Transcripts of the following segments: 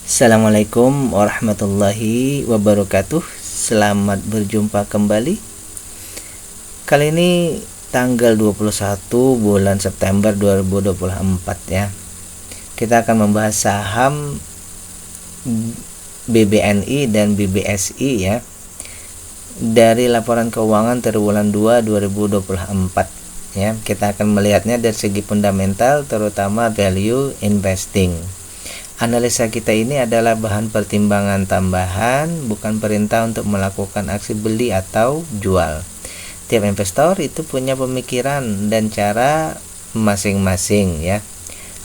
Assalamualaikum warahmatullahi wabarakatuh. Selamat berjumpa kembali. Kali ini tanggal 21 bulan September 2024 ya. Kita akan membahas saham BBNI dan BBSI ya. Dari laporan keuangan triwulan 2 2024 ya. Kita akan melihatnya dari segi fundamental, terutama value investing. Analisa kita ini adalah bahan pertimbangan tambahan, bukan perintah untuk melakukan aksi beli atau jual. Tiap investor itu punya pemikiran dan cara masing-masing ya.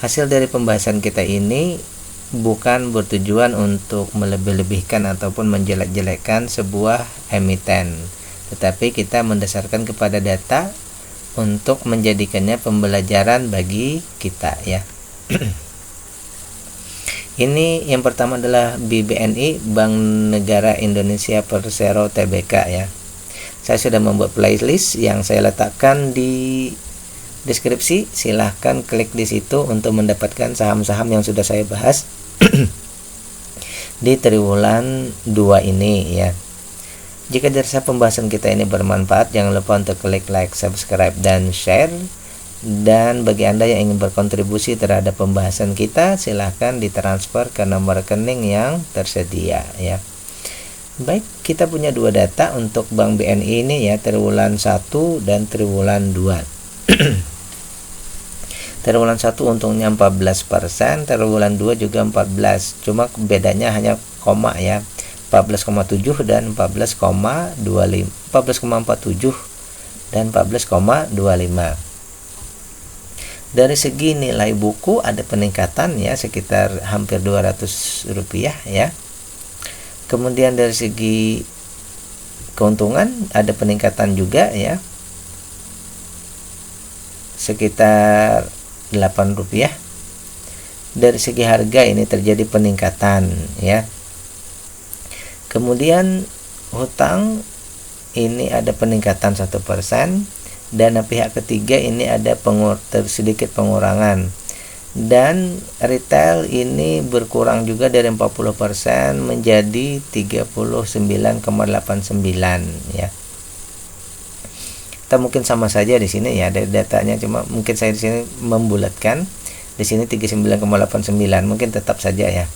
Hasil dari pembahasan kita ini bukan bertujuan untuk melebih-lebihkan ataupun menjelek-jelekkan sebuah emiten, tetapi kita mendasarkan kepada data untuk menjadikannya pembelajaran bagi kita ya. Ini yang pertama adalah BBNI, Bank Negara Indonesia Persero Tbk ya. Saya sudah membuat playlist yang saya letakkan di deskripsi. Silahkan klik di situ untuk mendapatkan saham-saham yang sudah saya bahas di triwulan 2 ini ya. Jika dirasa pembahasan kita ini bermanfaat, jangan lupa untuk klik like, subscribe, dan share. Dan bagi Anda yang ingin berkontribusi terhadap pembahasan kita, silahkan ditransfer ke nomor rekening yang tersedia ya. Baik, kita punya dua data untuk Bank BNI ini ya, triwulan 1 dan triwulan 2. Triwulan 1 untungnya 14%, triwulan 2 juga 14%. Cuma bedanya hanya koma ya. 14,7 dan 14,47 dan 14,25. Dari segi nilai buku ada peningkatan ya, sekitar hampir Rp200 ya. Kemudian dari segi keuntungan ada peningkatan juga ya, sekitar Rp8. Dari segi harga ini terjadi peningkatan ya. Kemudian hutang ini ada peningkatan 1%. Dana pihak ketiga ini ada sedikit pengurangan, dan retail ini berkurang juga dari 40% menjadi 39,89 ya. Kita mungkin sama saja di sini ya, dari datanya, cuma mungkin saya di sini membulatkan, di sini 39,89, mungkin tetap saja ya.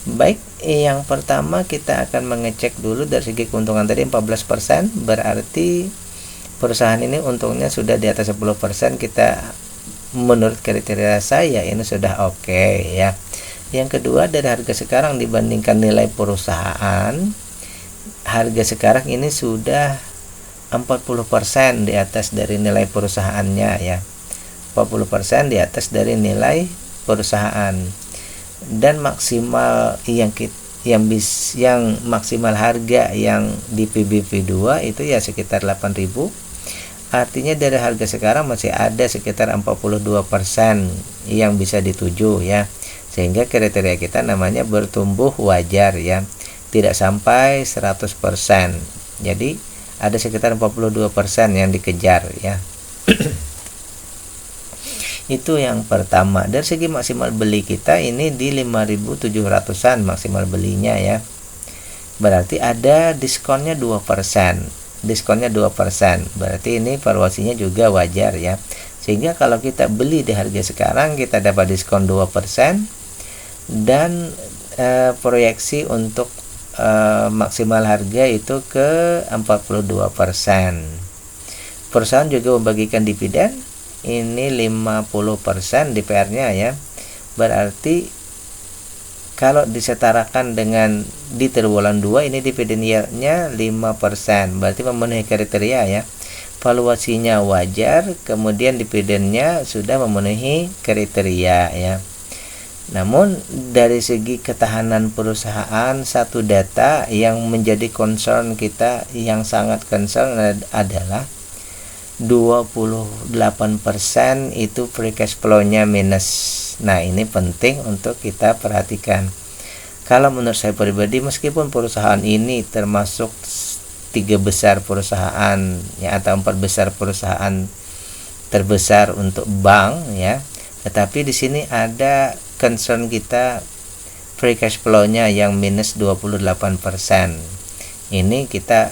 Baik, yang pertama kita akan mengecek dulu dari segi keuntungan tadi 14%, berarti perusahaan ini untungnya sudah di atas 10%. Kita menurut kriteria saya ini sudah oke ya. Yang kedua, dari harga sekarang dibandingkan nilai perusahaan, harga sekarang ini sudah 40% di atas dari nilai perusahaannya ya. 40% di atas dari nilai perusahaan. Dan maksimal yang maksimal harga yang di PBV2 itu ya sekitar 8.000. Artinya dari harga sekarang masih ada sekitar 42% yang bisa dituju ya. Sehingga kriteria kita namanya bertumbuh wajar ya. Tidak sampai 100%. Jadi ada sekitar 42% yang dikejar ya. Itu yang pertama. Dari segi maksimal beli kita ini di 5.700-an maksimal belinya ya. Berarti ada diskonnya 2%. Diskonnya 2%. Berarti ini valuasinya juga wajar ya. Sehingga kalau kita beli di harga sekarang kita dapat diskon 2% dan proyeksi untuk maksimal harga itu ke 42%. Perusahaan juga membagikan dividen ini 50% DPR-nya ya. Berarti kalau disetarakan dengan di triwulan 2 ini dividen yield-nya 5%. Berarti memenuhi kriteria ya. Valuasinya wajar, kemudian dividennya sudah memenuhi kriteria ya. Namun dari segi ketahanan perusahaan, satu data yang menjadi concern kita, yang sangat concern adalah 28% itu free cash flow-nya minus. Nah, ini penting untuk kita perhatikan. Kalau menurut saya pribadi, meskipun perusahaan ini termasuk 3 besar perusahaan ya, atau 4 besar perusahaan terbesar untuk bank ya, tetapi di sini ada concern kita free cash flow-nya yang minus 28%. Ini kita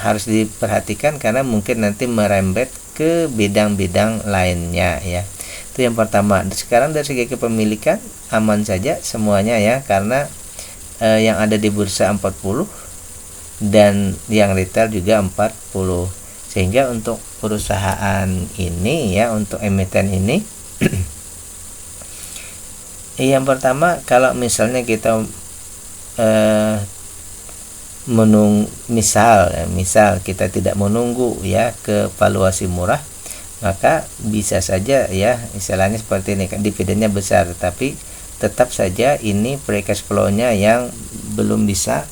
harus diperhatikan karena mungkin nanti merembet ke bidang-bidang lainnya ya. Itu yang pertama. Sekarang dari segi kepemilikan aman saja semuanya ya, karena yang ada di bursa 40 dan yang retail juga 40. Sehingga untuk perusahaan ini ya, untuk emiten ini yang pertama, kalau misalnya kita misal kita tidak menunggu ya ke valuasi murah, maka bisa saja ya istilahnya seperti ini kan, dividennya besar tapi tetap saja ini free cash flow-nya yang belum bisa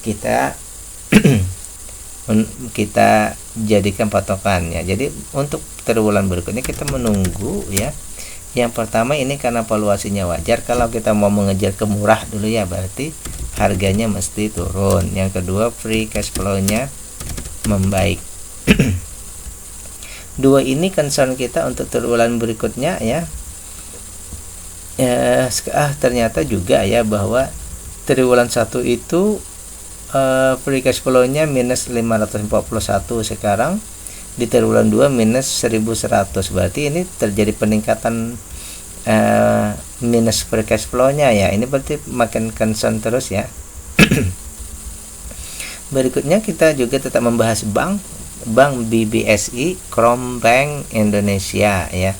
kita kita jadikan patokannya. Jadi untuk triwulan berikutnya kita menunggu ya. Yang pertama ini karena valuasinya wajar. Kalau kita mau mengejar ke murah dulu ya, berarti harganya mesti turun. Yang kedua, free cash flow-nya membaik. Dua ini concern kita untuk triwulan berikutnya ya. Ternyata juga ya bahwa triwulan 1 itu free cash flow-nya minus 541, sekarang di triwulan 2 minus 1100. Berarti ini terjadi peningkatan minus free cash flow-nya ya. Ini berarti makin concern terus ya. Berikutnya kita juga tetap membahas bank BBSI, Combank Indonesia ya.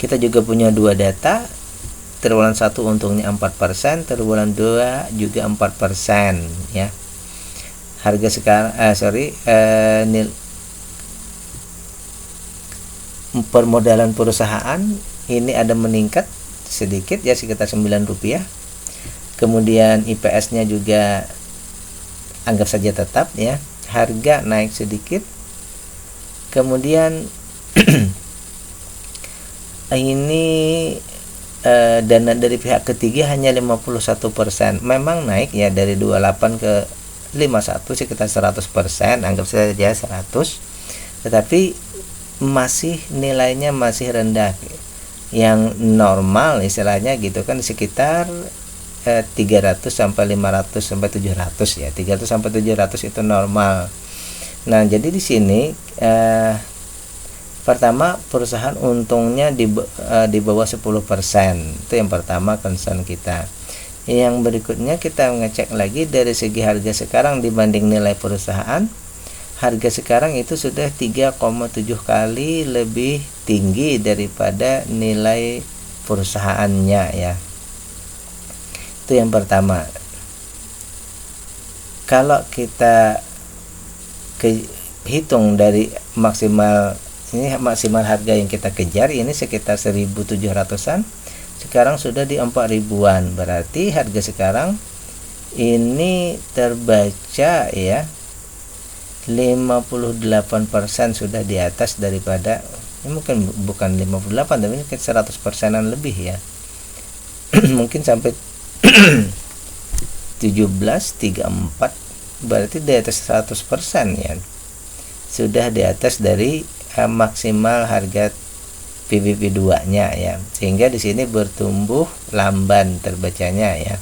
Kita juga punya dua data. Triwulan 1 untungnya 4%, triwulan 2 juga 4% ya. Harga sekarang permodalan perusahaan ini ada meningkat sedikit ya, sekitar Rp9. Kemudian IPS-nya juga anggap saja tetap ya. Harga naik sedikit. Kemudian ini dana dari pihak ketiga hanya 51%. Memang naik ya dari 28 ke 51, sekitar 100%, anggap saja 100, tetapi masih nilainya masih rendah. Yang normal istilahnya gitu kan sekitar 300 sampai 500 sampai 700 ya. 300 sampai 700 itu normal. Nah, jadi di sini pertama perusahaan untungnya di bawah 10%. Itu yang pertama concern kita. Yang berikutnya kita ngecek lagi dari segi harga sekarang dibanding nilai perusahaan. Harga sekarang itu sudah 3,7 kali lebih tinggi daripada nilai perusahaannya ya. Itu yang pertama. Kalau kita hitung dari maksimal harga yang kita kejar ini sekitar 1.700-an, sekarang sudah di 4.000-an. Berarti harga sekarang ini terbaca ya 58% sudah di atas daripada, ini mungkin bukan 58 tapi mungkin 100%-an lebih ya. Mungkin sampai 17.34, berarti di atas 100% ya. Sudah di atas dari maksimal harga PBB 2-nya ya. Sehingga di sini bertumbuh lamban terbacanya ya.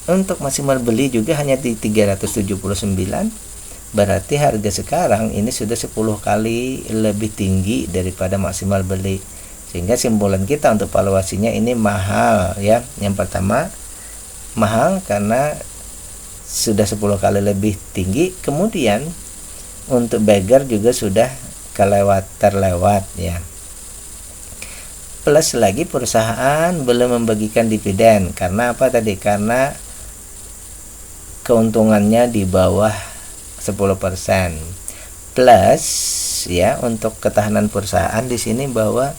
Untuk maksimal beli juga hanya di 379, berarti harga sekarang ini sudah 10 kali lebih tinggi daripada maksimal beli. Sehingga simbolan kita untuk valuasinya ini mahal ya. Yang pertama mahal karena sudah 10 kali lebih tinggi. Kemudian untuk beggar juga sudah terlewat ya. Plus lagi perusahaan belum membagikan dividen. Karena apa tadi? Karena keuntungannya di bawah 10%. Plus ya, untuk ketahanan perusahaan di sini bahwa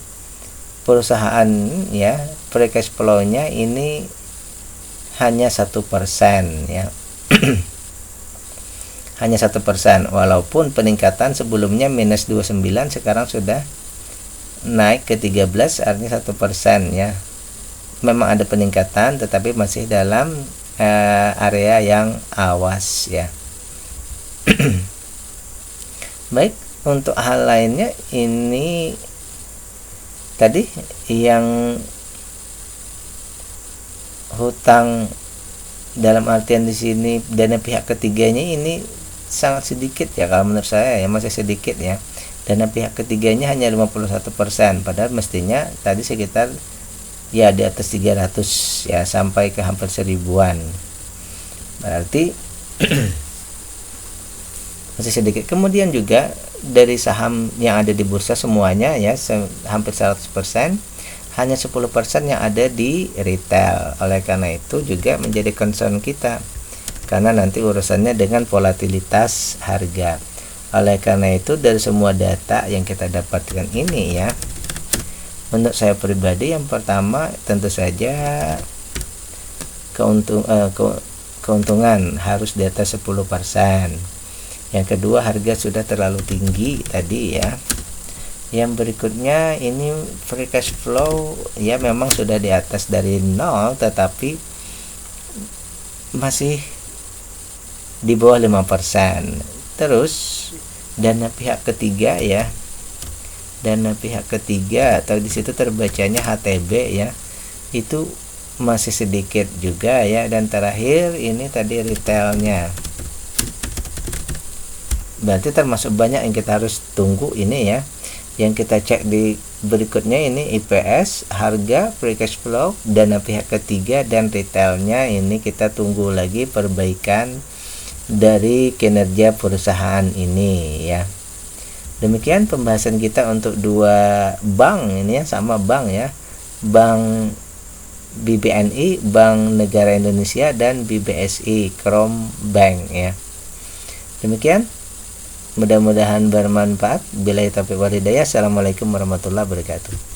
perusahaan ya free cash flow-nya ini hanya 1% ya. Hanya 1%, walaupun peningkatan sebelumnya minus 29 sekarang sudah naik ke 13, artinya 1% ya. Memang ada peningkatan tetapi masih dalam area yang awas ya. Baik, untuk hal lainnya ini tadi yang hutang dalam artian di sini dana pihak ketiganya ini sangat sedikit ya, kalau menurut saya ya masih sedikit ya. Dana pihak ketiganya hanya 51%, padahal mestinya tadi sekitar ya di atas 300 ya, sampai ke hampir 1000-an. Berarti masih sedikit. Kemudian juga dari saham yang ada di bursa semuanya ya hampir 100%, hanya 10% yang ada di retail. Oleh karena itu juga menjadi concern kita, karena nanti urusannya dengan volatilitas harga. Oleh karena itu dari semua data yang kita dapatkan ini ya, menurut saya pribadi yang pertama tentu saja keuntungan harus di atas 10%. Yang kedua, harga sudah terlalu tinggi tadi ya. Yang berikutnya ini free cash flow ya, memang sudah di atas dari 0 tetapi masih di bawah 5%. Terus dana pihak ketiga ya, dana pihak ketiga atau di situ terbacanya HTB ya, itu masih sedikit juga ya. Dan terakhir ini tadi retailnya, berarti termasuk banyak yang kita harus tunggu ini ya. Yang kita cek di berikutnya ini IPS, harga, free cash flow, dana pihak ketiga, dan retailnya ini kita tunggu lagi perbaikan dari kinerja perusahaan ini ya. Demikian pembahasan kita untuk dua bank ini ya, sama bank ya, Bank BBNI, Bank Negara Indonesia, dan BBSI Krom Bank ya. Demikian, mudah-mudahan bermanfaat. Billahi taufiq wal hidayah. Assalamualaikum warahmatullahi wabarakatuh.